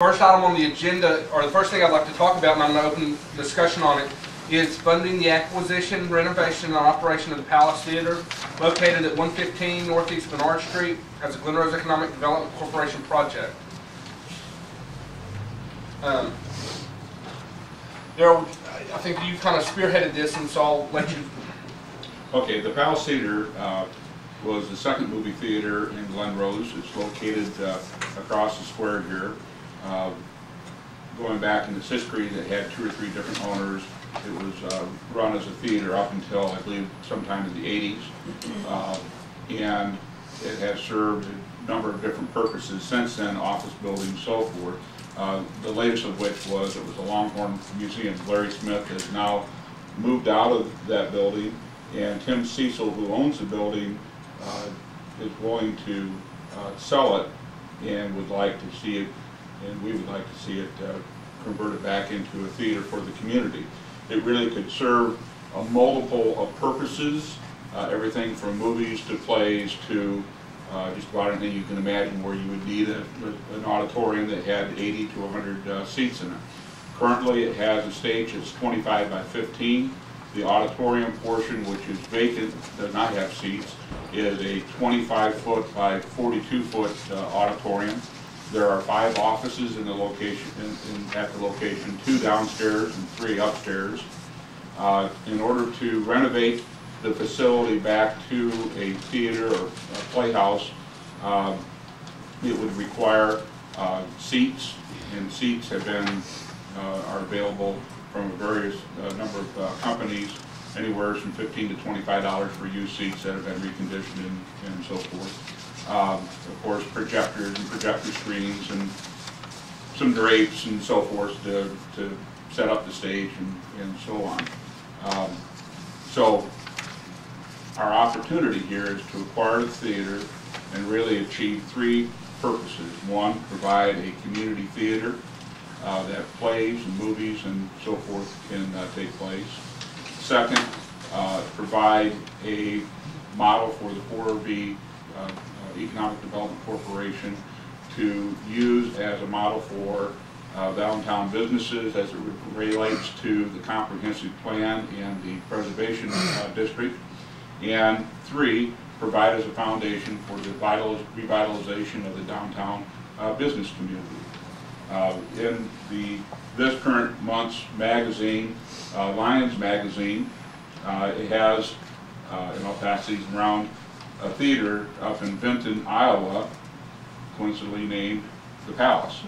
First item on the agenda, or the first thing I'd like to talk about, and I'm going to open discussion on it, is funding the acquisition, renovation, and operation of the Palace Theater, located at 115 Northeast Bernard Street, as a Glen Rose Economic Development Corporation project. Darryl, I think you kind of spearheaded this, and so I'll let you. Okay, the Palace Theater was the second movie theater in Glen Rose. It's located across the square here. Going back in its history, it had 2 or 3 different owners. It was run as a theater up until, I believe, sometime in the 80s. And it has served a number of different purposes since then, office buildings, so forth. The latest of which was it was a Longhorn Museum. Larry Smith has now moved out of that building, and Tim Cecil, who owns the building, is willing to sell it and would like to see it, and we would like to see it converted back into a theater for the community. It really could serve a multiple of purposes, everything from movies to plays to just about anything you can imagine where you would need an auditorium that had 80 to 100 seats in it. Currently it has a stage that's 25 by 15. The auditorium portion, which is vacant, does not have seats, is a 25-foot by 42-foot auditorium. There are 5 offices in the location, at the location, 2 downstairs and 3 upstairs. In order to renovate the facility back to a theater or a playhouse, it would require seats, and seats have been are available from a various number of companies, anywhere from $15 to $25 for used seats that have been reconditioned and so forth. Of course, projectors and projector screens and some drapes and so forth to set up the stage and so on. So our opportunity here is to acquire the theater and really achieve 3 purposes. 1, provide a community theater that plays and movies and so forth can take place. 2nd, provide a model for the 4B Economic Development Corporation to use as a model for downtown businesses as it relates to the comprehensive plan and the preservation district. And 3, provide as a foundation for the revitalization of the downtown business community. In this current month's magazine, Lions magazine, it has, and I'll pass these around, a theater up in Benton, Iowa, coincidentally named the Palace.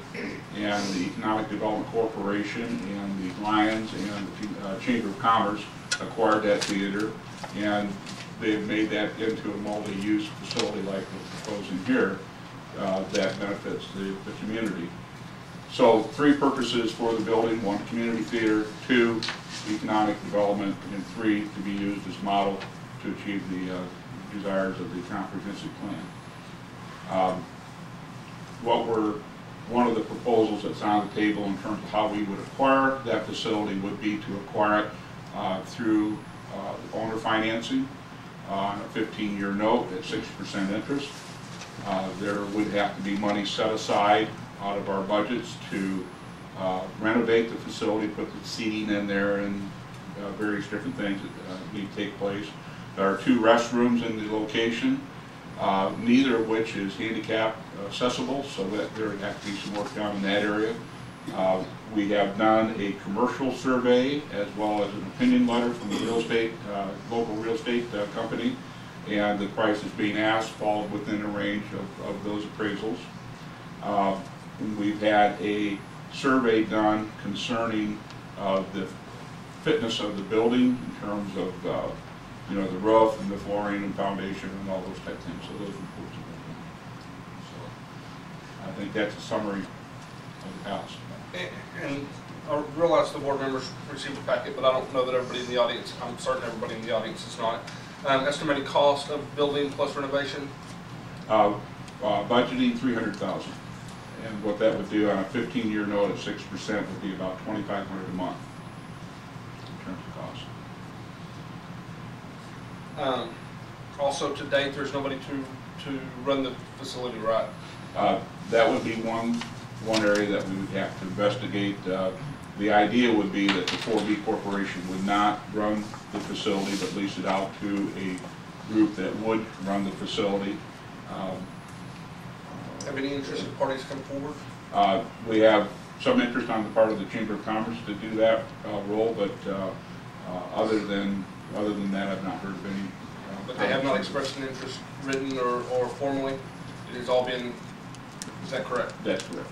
And the Economic Development Corporation and the Lions and the Chamber of Commerce acquired that theater, and they've made that into a multi-use facility like we're proposing here that benefits the community. So 3 purposes for the building: 1, community theater; 2, economic development; and 3, to be used as model to achieve the desires of the comprehensive plan. One of the proposals that's on the table in terms of how we would acquire that facility would be to acquire it through owner financing on a 15-year note at 6% interest. There would have to be money set aside out of our budgets to renovate the facility, put the seating in there and various different things that need to take place. There are 2 restrooms in the location, neither of which is handicap accessible, so that there would have to be some work done in that area. We have done a commercial survey as well as an opinion letter from the local real estate company, and the prices being asked fall within the range of those appraisals. We've had a survey done concerning the fitness of the building in terms of the roof and the flooring and foundation and all those type of things. So those reports have been done. So I think that's a summary of the Palace. And I realize the board members received the packet, but I don't know that everybody in the audience, I'm certain everybody in the audience is not. Estimated cost of building plus renovation? Budgeting $300,000. And what that would do on a 15-year note at 6% would be about $2,500 a month in terms of cost. Also, to date, there's nobody to run the facility, right? That would be one one area that we would have to investigate. The idea would be that the 4B Corporation would not run the facility, but lease it out to a group that would run the facility. Have any interested parties come forward? We have some interest on the part of the Chamber of Commerce to do that role, but other than that, I've not heard of any. But they have not expressed an interest, written or formally? It has all been, is that correct? That's correct.